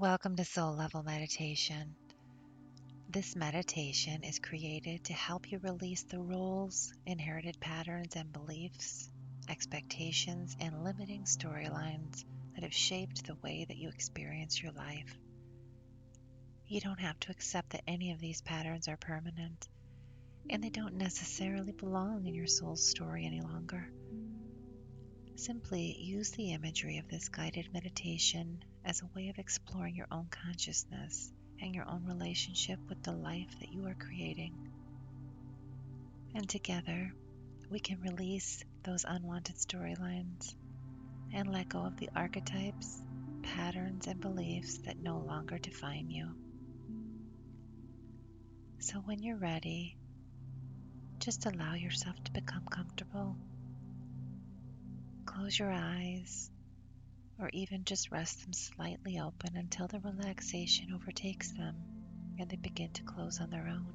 Welcome to Soul Level Meditation. This meditation is created to help you release the roles, inherited patterns and beliefs, expectations, and limiting storylines that have shaped the way that you experience your life. You don't have to accept that any of these patterns are permanent, and they don't necessarily belong in your soul's story any longer. Simply use the imagery of this guided meditation as a way of exploring your own consciousness and your own relationship with the life that you are creating. And together, we can release those unwanted storylines and let go of the archetypes, patterns, and beliefs that no longer define you. So when you're ready, just allow yourself to become comfortable. Close your eyes, or even just rest them slightly open until the relaxation overtakes them and they begin to close on their own.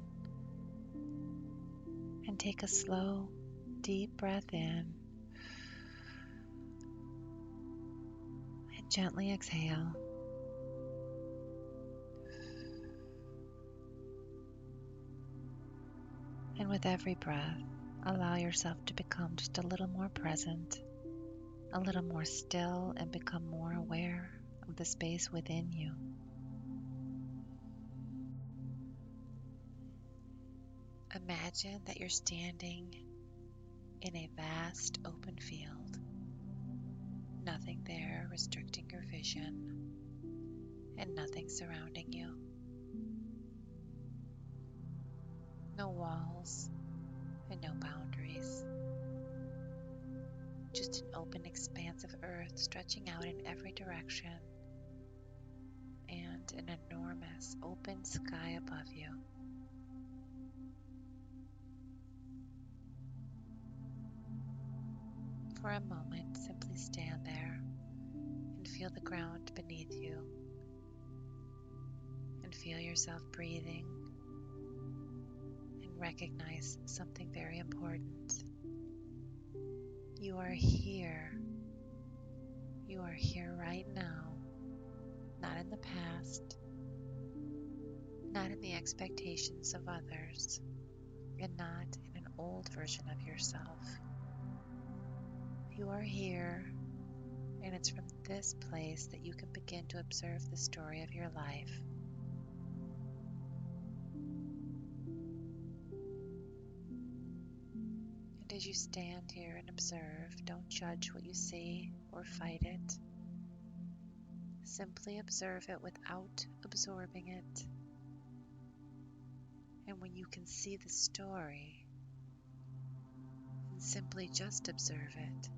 And take a slow, deep breath in and gently exhale. And with every breath, allow yourself to become just a little more present, a little more still, and become more aware of the space within you. Imagine that you're standing in a vast open field, nothing there restricting your vision, and nothing surrounding you. No walls and no boundaries. Just an open expanse of earth stretching out in every direction, and an enormous open sky above you. For a moment, simply stand there and feel the ground beneath you, and feel yourself breathing, and recognize something very important. You are here. You are here right now, not in the past, not in the expectations of others, and not in an old version of yourself. You are here, and it's from this place that you can begin to observe the story of your life. And as you stand here and observe, don't judge what you see or fight it. Simply observe it without absorbing it. And when you can see the story and simply just observe it,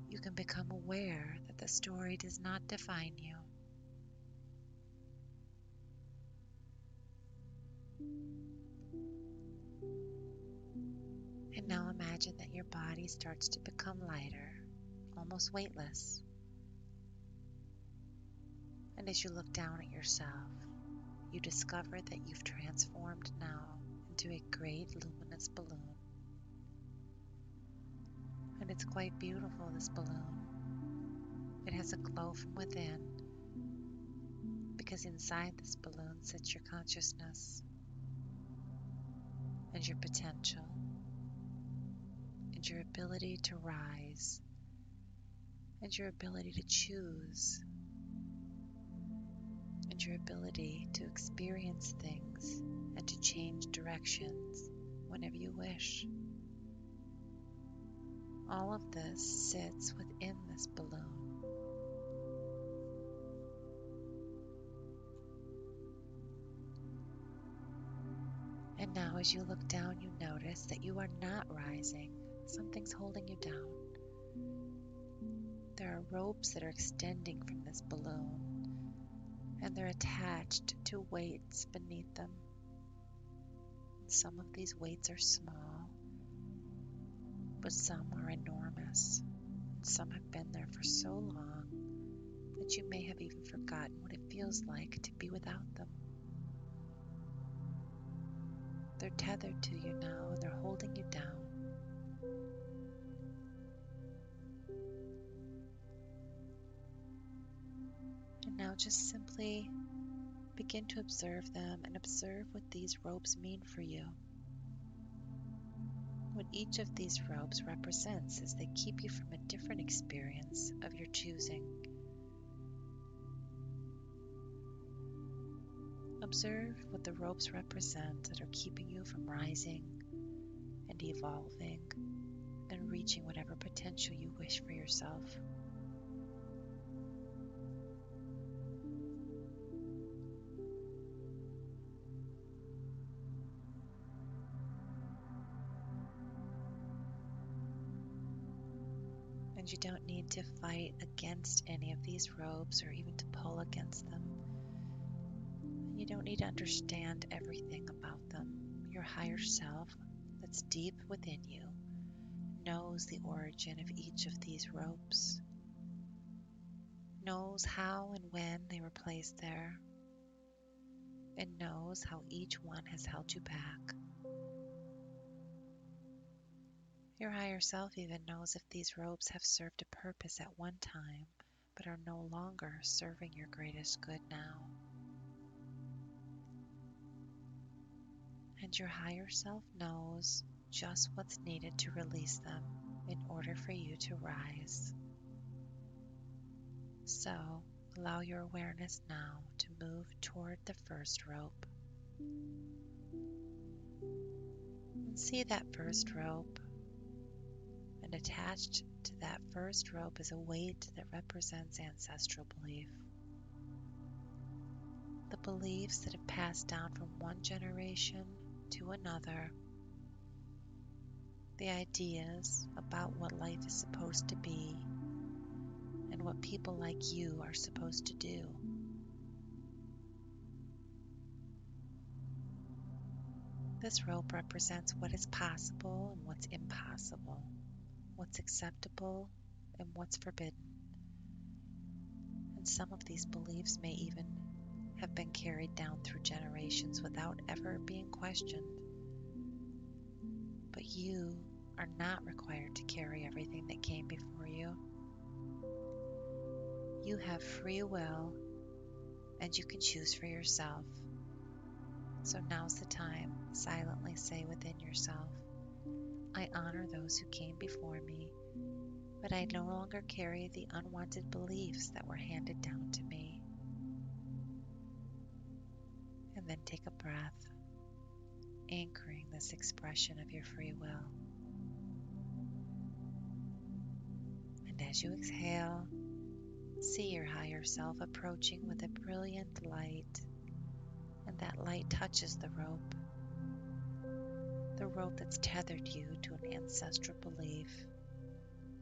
you can become aware that the story does not define you. And now imagine that your body starts to become lighter, almost weightless. And as you look down at yourself, you discover that you've transformed now into a great luminous balloon. And it's quite beautiful, this balloon. It has a glow from within, because inside this balloon sits your consciousness and your potential and your ability to rise and your ability to choose and your ability to experience things and to change directions whenever you wish. All of this sits within this balloon. And now as you look down, you notice that you are not rising. Something's holding you down. There are ropes that are extending from this balloon, and they're attached to weights beneath them. Some of these weights are small, but some are enormous. Some have been there for so long that you may have even forgotten what it feels like to be without them. They're tethered to you now, and they're holding you down. And now just simply Begin to observe them and observe what these ropes mean for you. What each of these ropes represents as they keep you from a different experience of your choosing. Observe what the ropes represent that are keeping you from rising and evolving and reaching whatever potential you wish for yourself. And you don't need to fight against any of these ropes or even to pull against them. You don't need to understand everything about them. Your higher self that's deep within you knows the origin of each of these ropes, knows how and when they were placed there, and knows how each one has held you back. Your higher self even knows if these ropes have served a purpose at one time, but are no longer serving your greatest good now. And your higher self knows just what's needed to release them in order for you to rise. So, allow your awareness now to move toward the first rope. And see that first rope, and attached to that first rope is a weight that represents ancestral belief. The beliefs that have passed down from one generation to another, the ideas about what life is supposed to be and what people like you are supposed to do. This rope represents what is possible and what's impossible, what's acceptable and what's forbidden. And some of these beliefs may even have been carried down through generations without ever being questioned. But you are not required to carry everything that came before you. You have free will and you can choose for yourself. So now's the time, silently say within yourself, I honor those who came before me, but I no longer carry the unwanted beliefs that were handed down to me. And then take a breath, anchoring this expression of your free will. And as you exhale, see your higher self approaching with a brilliant light, and that light touches the rope that's tethered you to an ancestral belief,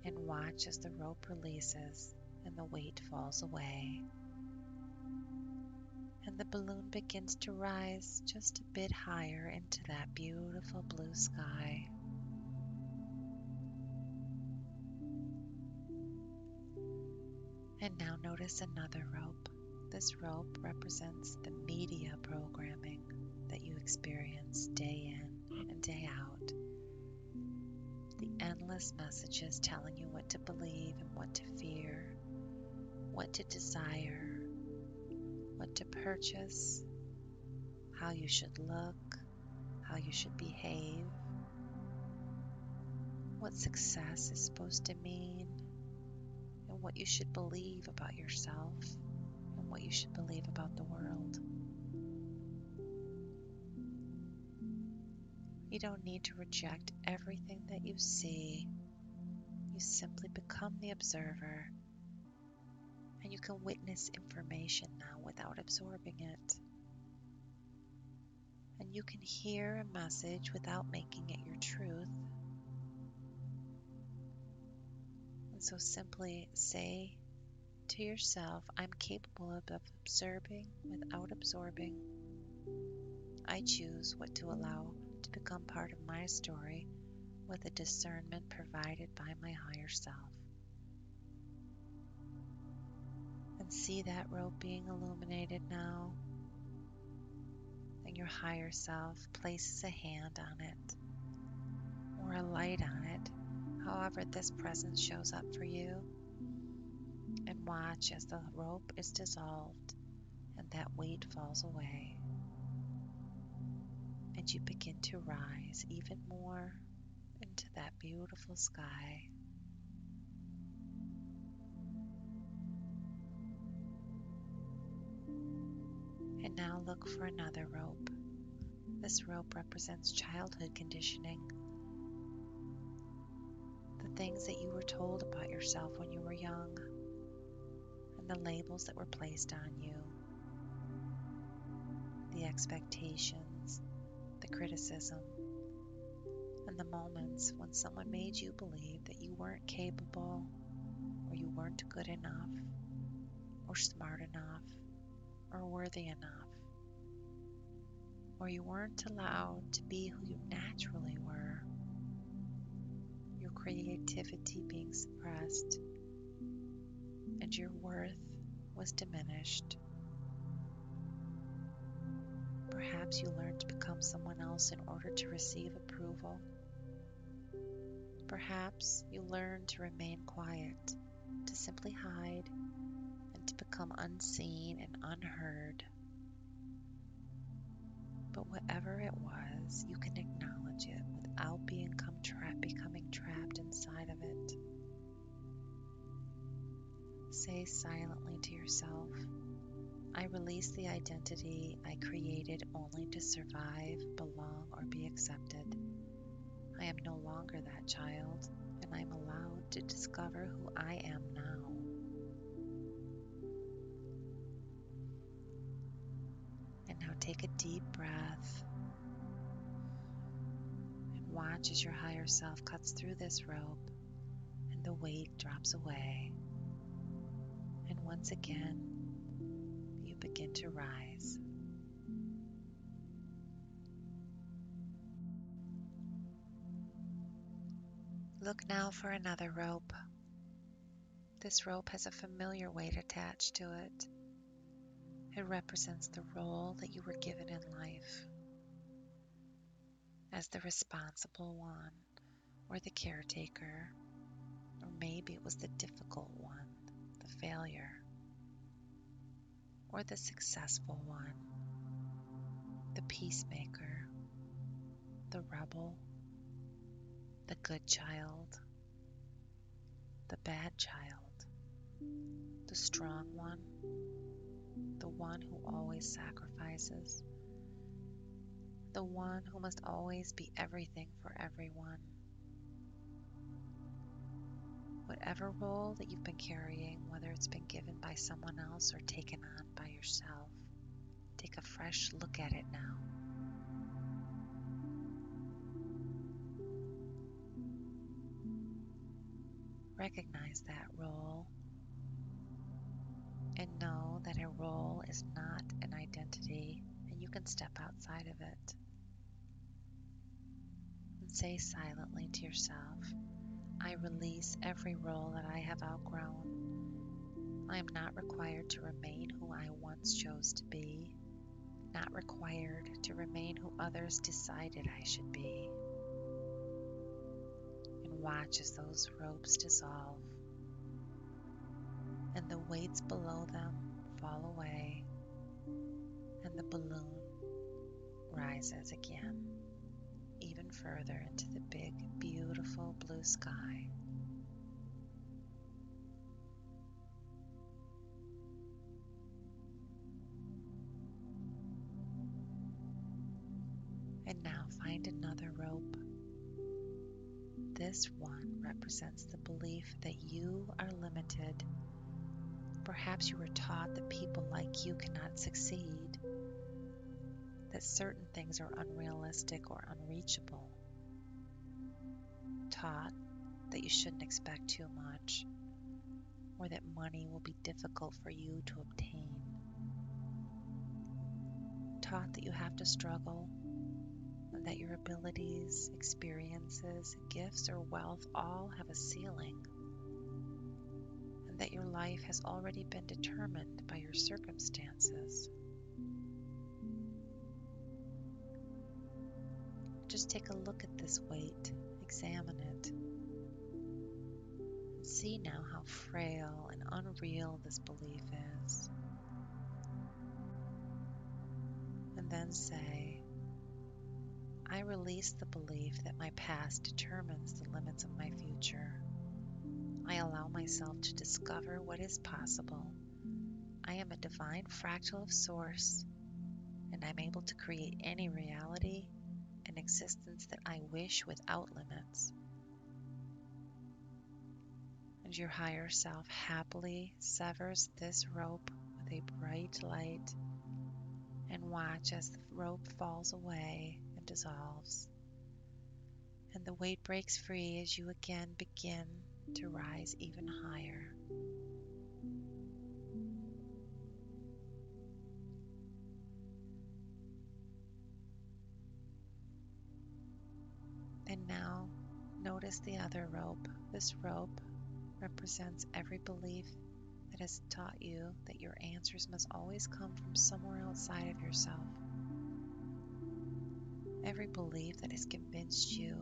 and watch as the rope releases and the weight falls away. And the balloon begins to rise just a bit higher into that beautiful blue sky. And now notice another rope. This rope represents the media programming that you experience day in and day out. The endless messages telling you what to believe and what to fear, what to desire, what to purchase, how you should look, how you should behave, what success is supposed to mean, and what you should believe about yourself and what you should believe about the world. You don't need to reject everything that you see. You simply become the observer, and you can witness information now without absorbing it. And you can hear a message without making it your truth. And so simply say to yourself, I'm capable of observing without absorbing. I choose what to allow to become part of my story with the discernment provided by my higher self. And see that rope being illuminated now. And your higher self places a hand on it or a light on it, however this presence shows up for you. And watch as the rope is dissolved and and that weight falls away, and you begin to rise even more into that beautiful sky. And now look for another rope. This rope represents childhood conditioning, the things that you were told about yourself when you were young, and the labels that were placed on you, the expectations, the criticism, and the moments when someone made you believe that you weren't capable, or you weren't good enough, or smart enough, or worthy enough, or you weren't allowed to be who you naturally were, your creativity being suppressed, and your worth was diminished. Perhaps you learned to become someone else in order to receive approval. Perhaps you learned to remain quiet, to simply hide, and to become unseen and unheard. But whatever it was, you can acknowledge it without becoming trapped inside of it. Say silently to yourself, I release the identity I created only to survive, belong, or be accepted. I am no longer that child, and I am allowed to discover who I am now. And now take a deep breath and watch as your higher self cuts through this rope and the weight drops away. And once again, you begin to rise. Look now for another rope. This rope has a familiar weight attached to it. It represents the role that you were given in life as the responsible one, or the caretaker, or maybe it was the difficult one, the failure, or the successful one, the peacemaker, the rebel, the good child, the bad child, the strong one, the one who always sacrifices, the one who must always be everything for everyone. Whatever role that you've been carrying, whether it's been given by someone else or taken on by yourself, take a fresh look at it now. Recognize that role and know that a role is not an identity, and you can step outside of it. And say silently to yourself, I release every role that I have outgrown. I am not required to remain who I once chose to be, not required to remain who others decided I should be. And watch as those ropes dissolve and the weights below them fall away and the balloon rises again, even further into the big, beautiful blue sky. And now find another rope. This one represents the belief that you are limited. Perhaps you were taught that people like you cannot succeed, that certain things are unrealistic or unreachable, taught that you shouldn't expect too much, or that money will be difficult for you to obtain, taught that you have to struggle, and that your abilities, experiences, gifts, or wealth all have a ceiling, and that your life has already been determined by your circumstances. Just take a look at this weight, examine it, and see now how frail and unreal this belief is. And then say, I release the belief that my past determines the limits of my future. I allow myself to discover what is possible. I am a divine fractal of Source, and I'm able to create any reality and existence that I wish without limits. And your higher self happily severs this rope with a bright light, and watch as the rope falls away and dissolves, and the weight breaks free as you again begin to rise even higher. And now notice the other rope. This rope represents every belief that has taught you that your answers must always come from somewhere outside of yourself. Every belief that has convinced you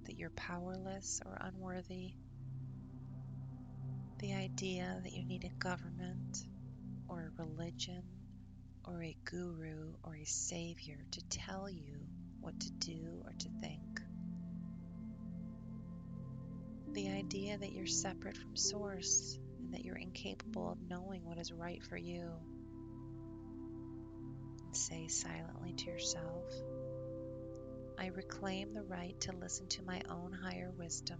that you're powerless or unworthy. The idea that you need a government or a religion or a guru or a savior to tell you what to do or to think. The idea that you're separate from Source and that you're incapable of knowing what is right for you. And say silently to yourself, I reclaim the right to listen to my own higher wisdom.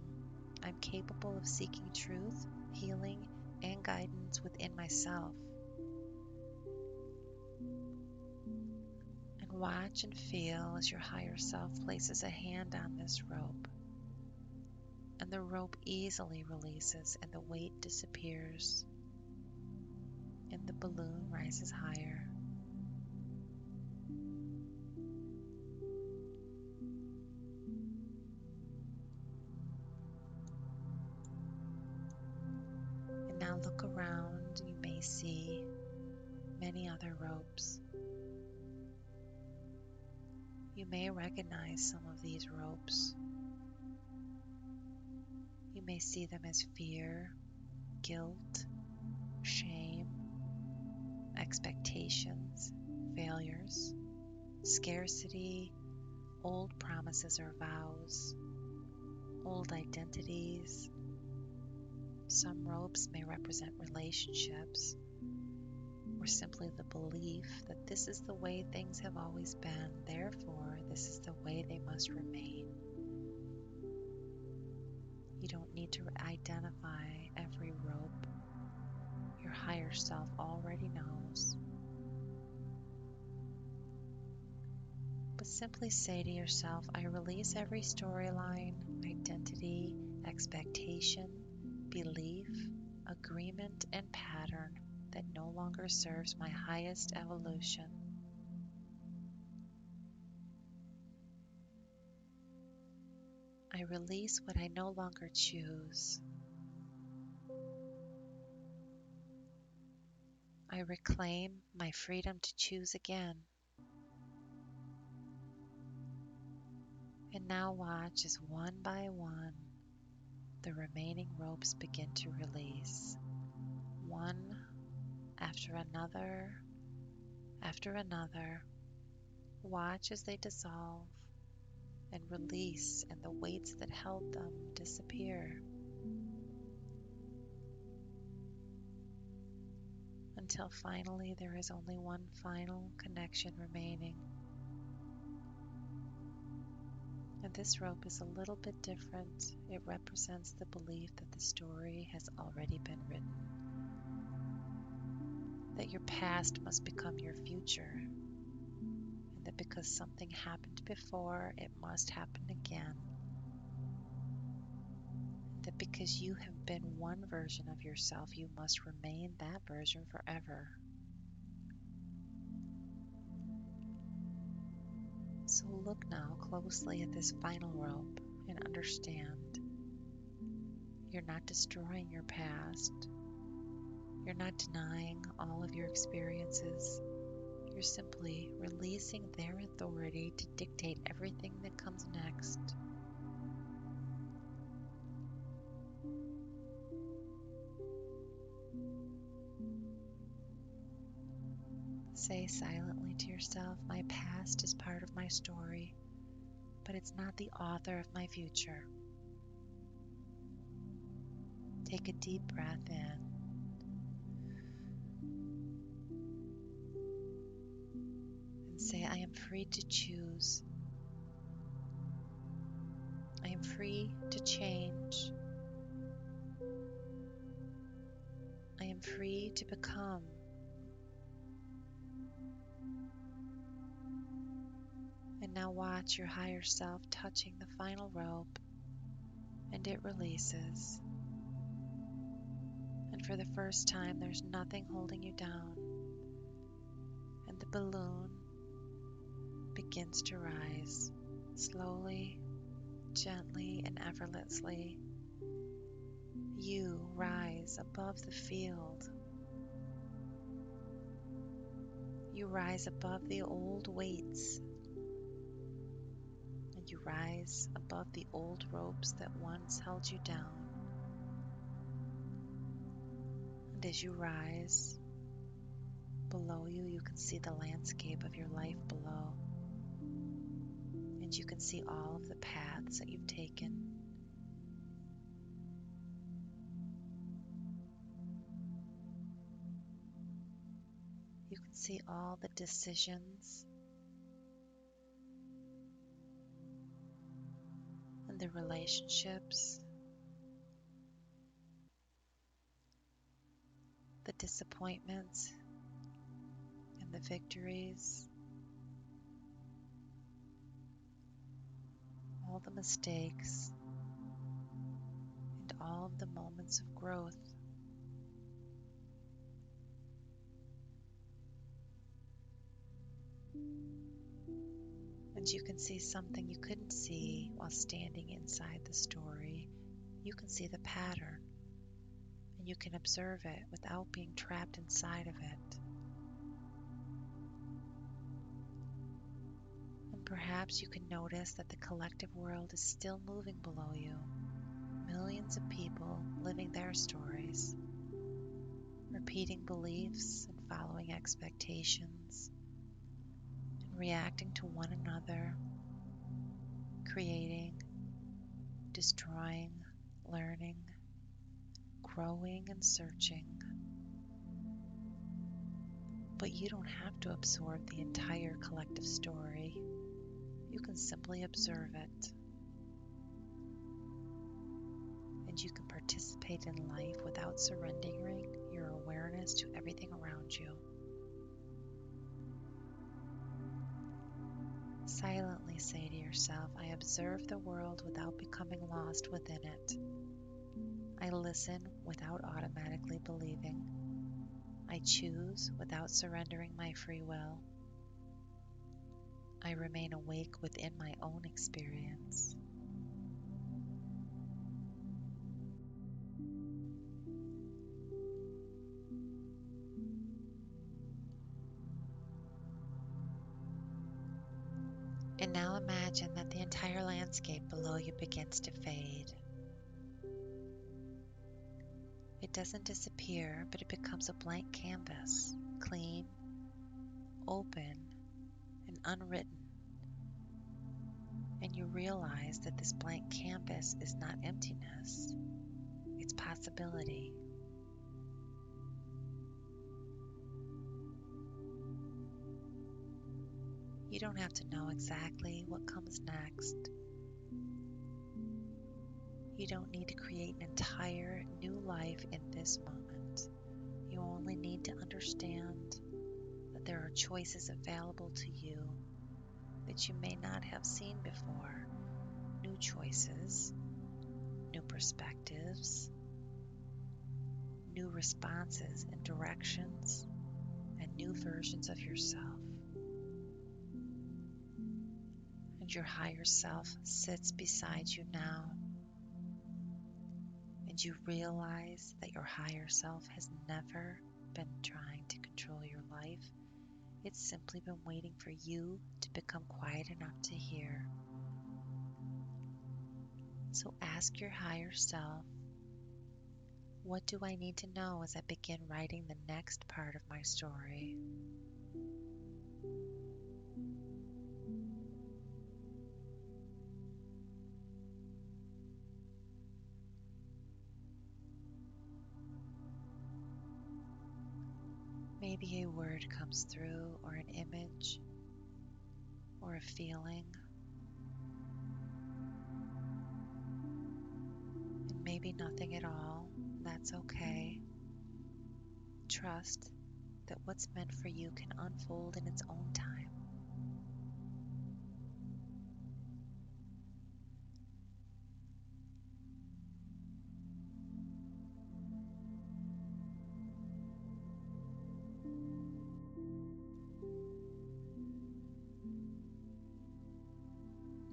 I'm capable of seeking truth, healing, and guidance within myself. And watch and feel as your higher self places a hand on this rope, and the rope easily releases and the weight disappears, and the balloon rises higher. And now look around, you may see many other ropes. You may recognize some of these ropes. You may see them as fear, guilt, shame, expectations, failures, scarcity, old promises or vows, old identities. Some ropes may represent relationships, or simply the belief that this is the way things have always been, therefore this is the way they must remain. You don't need to identify every rope. Your higher self already knows. But simply say to yourself, I release every storyline, identity, expectation, belief, agreement, and pattern that no longer serves my highest evolution. I release what I no longer choose. I reclaim my freedom to choose again. And now watch as one by one, the remaining ropes begin to release. One after another, after another. Watch as they dissolve and release, and the weights that held them disappear. Until finally there is only one final connection remaining. And this rope is a little bit different. It represents the belief that the story has already been written. That your past must become your future. And that because something happened before, it must happen again. That because you have been one version of yourself, you must remain that version forever. So look now closely at this final rope and understand you're not destroying your past. You're not denying all of your experiences. You're simply releasing their authority to dictate everything that comes next. The Say silently to yourself, my past is part of my story, but it's not the author of my future. Take a deep breath in and say, I am free to choose. I am free to change. I am free to become. And now watch your higher self touching the final rope, and it releases. And for the first time, there's nothing holding you down. And the balloon begins to rise slowly, gently, and effortlessly. You rise above the field. You rise above the old weights. And you rise above the old ropes that once held you down. And as you rise, below you, you can see the landscape of your life below. And you can see all of the paths that you've taken. You can see all the decisions and the relationships, the disappointments and the victories, all the mistakes, and all of the moments of growth. And you can see something you couldn't see while standing inside the story. You can see the pattern, and you can observe it without being trapped inside of it. And perhaps you can notice that the collective world is still moving below you. Millions of people living their stories, repeating beliefs and following expectations, and reacting to one another, creating, destroying, learning, growing, and searching. But you don't have to absorb the entire collective story. You can simply observe it. And you can participate in life without surrendering your awareness to everything around you. Silently say to yourself, I observe the world without becoming lost within it. I listen without automatically believing. I choose without surrendering my free will. I remain awake within my own experience. And now imagine that the entire landscape below you begins to fade. It doesn't disappear, but it becomes a blank canvas, clean, open, and unwritten. And you realize that this blank canvas is not emptiness, it's possibility. You don't have to know exactly what comes next. You don't need to create an entire new life in this moment. You only need to understand that there are choices available to you that you may not have seen before. New choices, new perspectives, new responses and directions, and new versions of yourself. And your higher self sits beside you now, and you realize that your higher self has never been trying to control your life. It's simply been waiting for you to become quiet enough to hear. So ask your higher self, what do I need to know as I begin writing the next part of my story? maybe a word comes through, or an image, or a feeling, and maybe nothing at all. That's okay. Trust that what's meant for you can unfold in its own time.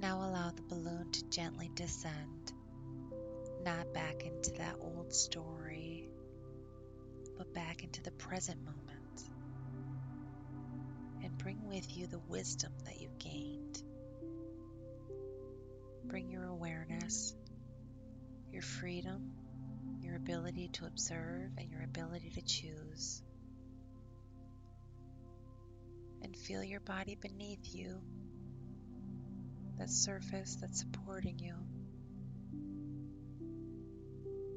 Now allow the balloon to gently descend, not back into that old story, but back into the present moment. And bring with you the wisdom that you've gained. Bring your awareness, your freedom, your ability to observe, and your ability to choose. And feel your body beneath you, that surface that's supporting you.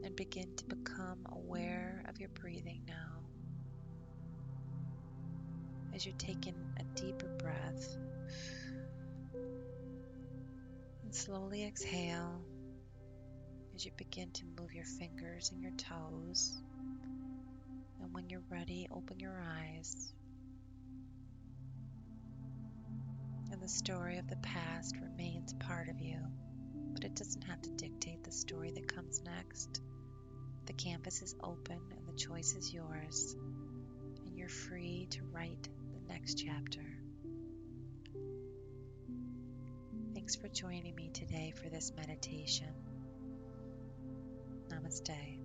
And begin to become aware of your breathing now. As you're taking a deeper breath, and slowly exhale as you begin to move your fingers and your toes. And when you're ready, open your eyes. And the story of the past remains part of you, but it doesn't have to dictate the story that comes next. The canvas is open and the choice is yours, and you're free to write the next chapter. Thanks for joining me today for this meditation. Namaste.